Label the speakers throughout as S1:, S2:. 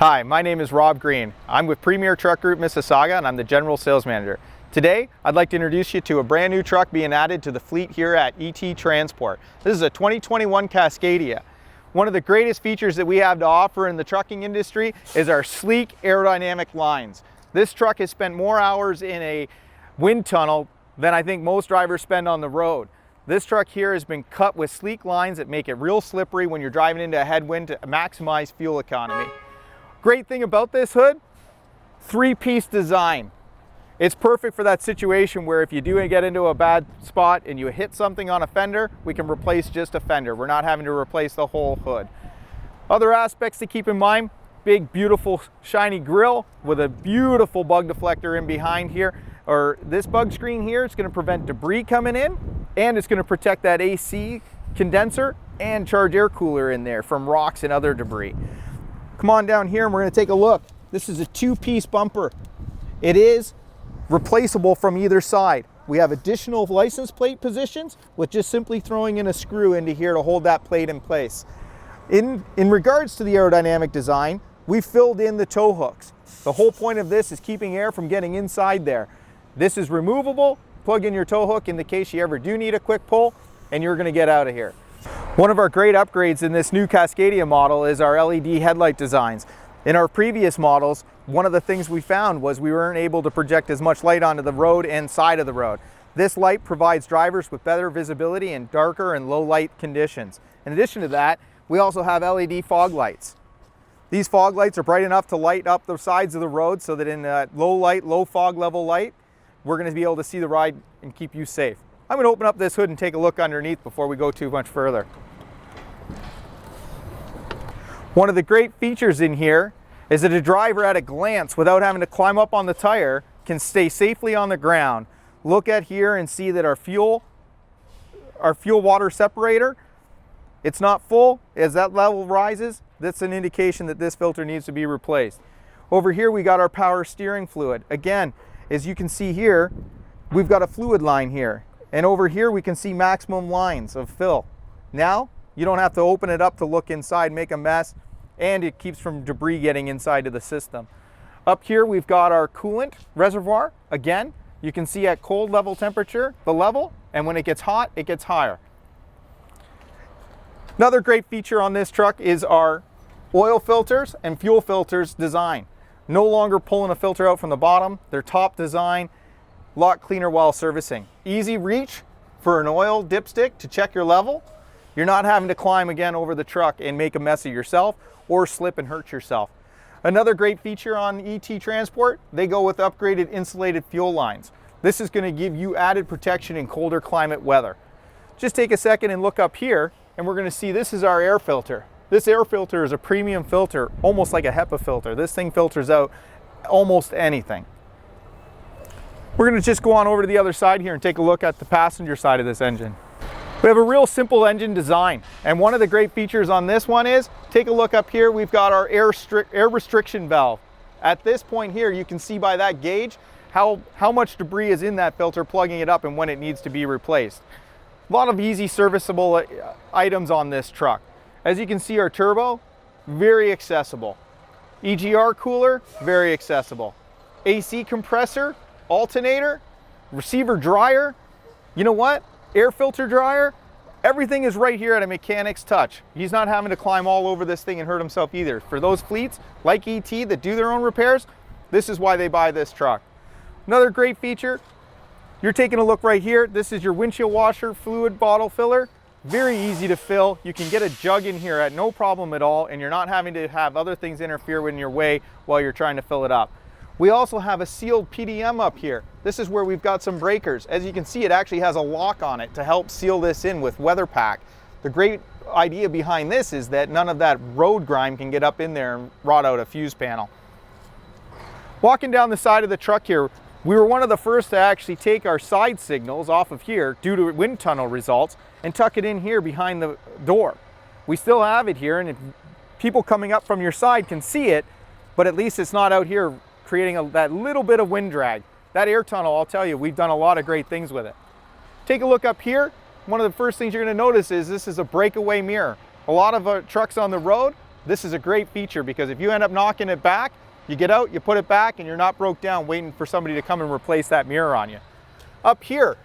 S1: Hi, my name is Rob Green. I'm with Premier Truck Group Mississauga and I'm the General Sales Manager. Today, I'd like to introduce you to a brand new truck being added to the fleet here at ET Transport. This is a 2021 Cascadia. One of the greatest features that we have to offer in the trucking industry is our sleek aerodynamic lines. This truck has spent more hours in a wind tunnel than I think most drivers spend on the road. This truck here has been cut with sleek lines that make it real slippery when you're driving into a headwind to maximize fuel economy. Great thing about this hood, three-piece design. It's perfect for that situation where if you do get into a bad spot and you hit something on a fender, we can replace just a fender. We're not having to replace the whole hood. Other aspects to keep in mind, big, beautiful, shiny grille with a beautiful bug deflector in behind here. Or this bug screen here, it's going to prevent debris coming in, and it's going to protect that AC condenser and charge air cooler in there from rocks and other debris. Come on down here and we're going to take a look. This is a two-piece bumper. It is replaceable from either side. We have additional license plate positions with just simply throwing in a screw into here to hold that plate in place. In regards to the aerodynamic design, we filled in the tow hooks. The whole point of this is keeping air from getting inside there. This is removable. Plug in your tow hook in the case you ever do need a quick pull, and you're going to get out of here. One of our great upgrades in this new Cascadia model is our LED headlight designs. In our previous models, one of the things we found was we weren't able to project as much light onto the road and side of the road. This light provides drivers with better visibility in darker and low light conditions. In addition to that, we also have LED fog lights. These fog lights are bright enough to light up the sides of the road so that in that low light, low fog level light, we're going to be able to see the ride and keep you safe. I'm going to open up this hood and take a look underneath before we go too much further. One of the great features in here is that a driver at a glance, without having to climb up on the tire, can stay safely on the ground. Look at here and see that our fuel water separator, it's not full. As that level rises, that's an indication that this filter needs to be replaced. Over here we got our power steering fluid. Again, as you can see here, we've got a fluid line here. And over here we can see maximum lines of fill. Now, you don't have to open it up to look inside, make a mess, and it keeps from debris getting inside of the system. Up here we've got our coolant reservoir. Again, you can see at cold level temperature, the level, and when it gets hot, it gets higher. Another great feature on this truck is our oil filters and fuel filters design. No longer pulling a filter out from the bottom. They're top design, a lot cleaner while servicing. Easy reach for an oil dipstick to check your level. You're not having to climb again over the truck and make a mess of yourself or slip and hurt yourself. Another great feature on ET Transport, they go with upgraded insulated fuel lines. This is going to give you added protection in colder climate weather. Just take a second and look up here and we're going to see this is our air filter. This air filter is a premium filter, almost like a HEPA filter. This thing filters out almost anything. We're going to just go on over to the other side here and take a look at the passenger side of this engine. We have a real simple engine design, and one of the great features on this one is, take a look up here, we've got our air restriction valve. At this point here, you can see by that gauge how much debris is in that filter, plugging it up and when it needs to be replaced. A lot of easy serviceable items on this truck. As you can see, our turbo, very accessible. EGR cooler, very accessible. AC compressor, alternator, receiver dryer. You know what? Air filter dryer, everything is right here at a mechanic's touch. He's not having to climb all over this thing and hurt himself either. For those fleets like ET that do their own repairs, this is why they buy this truck. Another great feature, you're taking a look right here. This is your windshield washer fluid bottle filler. Very easy to fill. You can get a jug in here at no problem at all, and you're not having to have other things interfere in your way while you're trying to fill it up. We also have a sealed PDM up here. This is where we've got some breakers. As you can see, it actually has a lock on it to help seal this in with weather pack. The great idea behind this is that none of that road grime can get up in there and rot out a fuse panel. Walking down the side of the truck here, we were one of the first to actually take our side signals off of here due to wind tunnel results and tuck it in here behind the door. We still have it here, and if people coming up from your side can see it, but at least it's not out here creating that little bit of wind drag. That air tunnel, I'll tell you, we've done a lot of great things with it. Take a look up here. One of the first things you're going to notice is this is a breakaway mirror. A lot of trucks on the road this is a great feature because if you end up knocking it back, you get out, you put it back, and you're not broke down waiting for somebody to come and replace that mirror on you. Up here,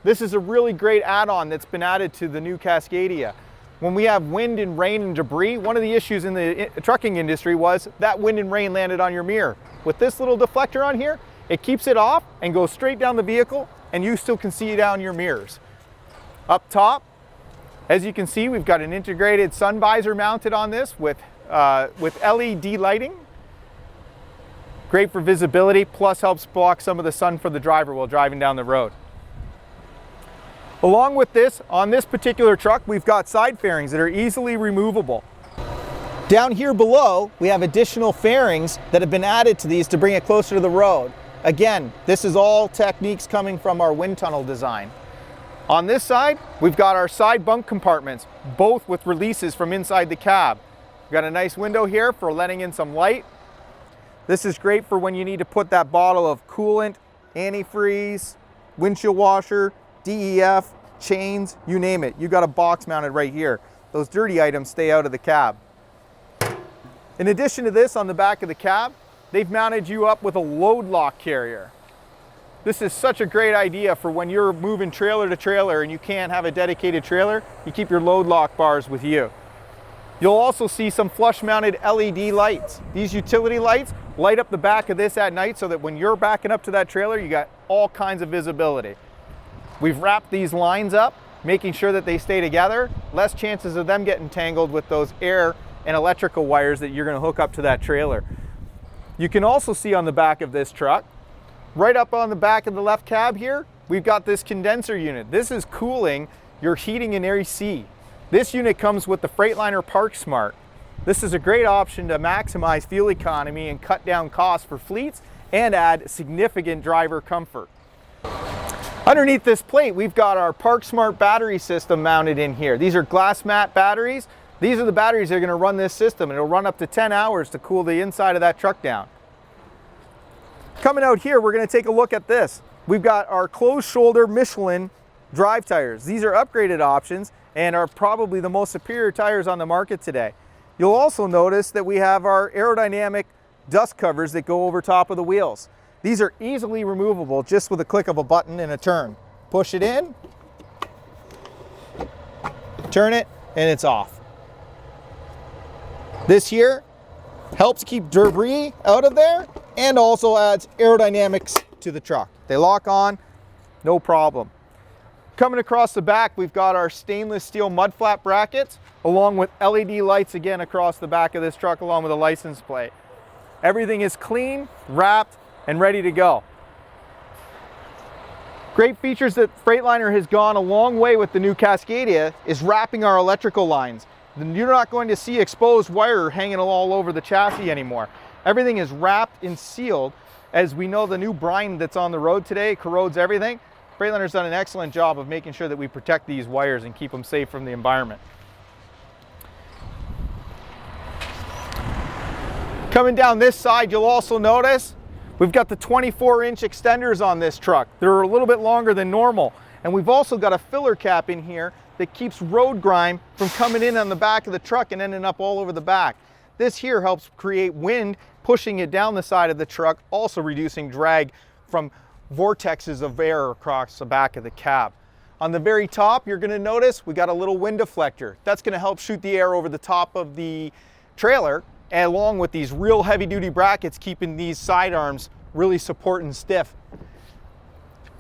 S1: this is a really great add-on that's been added to the new Cascadia. When we have wind and rain and debris, one of the issues in the trucking industry was that wind and rain landed on your mirror. With this little deflector on here, it keeps it off and goes straight down the vehicle, and you still can see down your mirrors. Up top, as you can see, we've got an integrated sun visor mounted on this with LED lighting. Great for visibility, plus helps block some of the sun for the driver while driving down the road. Along with this, on this particular truck, we've got side fairings that are easily removable. Down here below, we have additional fairings that have been added to these to bring it closer to the road. Again, this is all techniques coming from our wind tunnel design. On this side, we've got our side bunk compartments, both with releases from inside the cab. We've got a nice window here for letting in some light. This is great for when you need to put that bottle of coolant, antifreeze, windshield washer, DEF, chains, you name it. You got a box mounted right here. Those dirty items stay out of the cab. In addition to this, on the back of the cab, they've mounted you up with a load lock carrier. This is such a great idea for when you're moving trailer to trailer and you can't have a dedicated trailer, you keep your load lock bars with you. You'll also see some flush mounted LED lights. These utility lights light up the back of this at night so that when you're backing up to that trailer, you got all kinds of visibility. We've wrapped these lines up, making sure that they stay together, less chances of them getting tangled with those air and electrical wires that you're going to hook up to that trailer. You can also see on the back of this truck, right up on the back of the left cab here, we've got this condenser unit. This is cooling your heating and AC. This unit comes with the Freightliner Park Smart. This is a great option to maximize fuel economy and cut down costs for fleets and add significant driver comfort. Underneath this plate, we've got our Park Smart battery system mounted in here. These are glass mat batteries. These are the batteries that are going to run this system, and it'll run up to 10 hours to cool the inside of that truck down. Coming out here, we're going to take a look at this. We've got our closed shoulder Michelin drive tires. These are upgraded options and are probably the most superior tires on the market today. You'll also notice that we have our aerodynamic dust covers that go over top of the wheels. These are easily removable just with a click of a button and a turn. Push it in, turn it, and it's off. This here helps keep debris out of there and also adds aerodynamics to the truck. They lock on, no problem. Coming across the back, we've got our stainless steel mud flap brackets along with LED lights again across the back of this truck along with a license plate. Everything is clean, wrapped, and ready to go. Great features that Freightliner has gone a long way with the new Cascadia is wrapping our electrical lines. You're not going to see exposed wire hanging all over the chassis anymore. Everything is wrapped and sealed. As we know, the new brine that's on the road today corrodes everything. Freightliner's done an excellent job of making sure that we protect these wires and keep them safe from the environment. Coming down this side, you'll also notice we've got the 24-inch extenders on this truck. They're a little bit longer than normal. And we've also got a filler cap in here that keeps road grime from coming in on the back of the truck and ending up all over the back. This here helps create wind, pushing it down the side of the truck, also reducing drag from vortexes of air across the back of the cab. On the very top, you're going to notice we got a little wind deflector. That's going to help shoot the air over the top of the trailer, along with these real heavy-duty brackets keeping these side arms really support and stiff.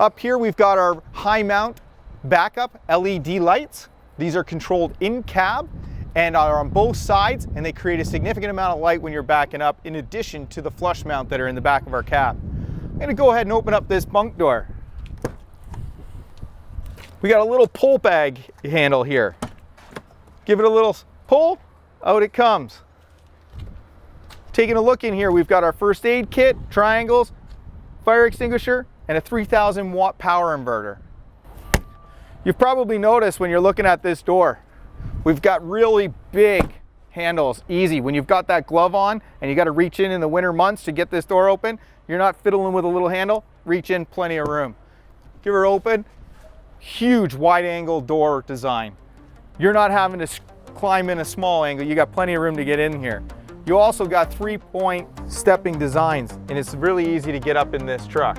S1: Up here, we've got our high mount backup LED lights. These are controlled in cab and are on both sides, and they create a significant amount of light when you're backing up, in addition to the flush mount that are in the back of our cab. I'm going to go ahead and open up this bunk door. We got a little pull bag handle here. Give it a little pull, out it comes. Taking a look in here, we've got our first aid kit, triangles, fire extinguisher, and a 3,000 watt power inverter. You've probably noticed when you're looking at this door, we've got really big handles, easy. When you've got that glove on and you got to reach in the winter months to get this door open, you're not fiddling with a little handle, reach in, plenty of room. Give her open, huge wide angle door design. You're not having to climb in a small angle, you got plenty of room to get in here. You also got 3-point stepping designs, and it's really easy to get up in this truck.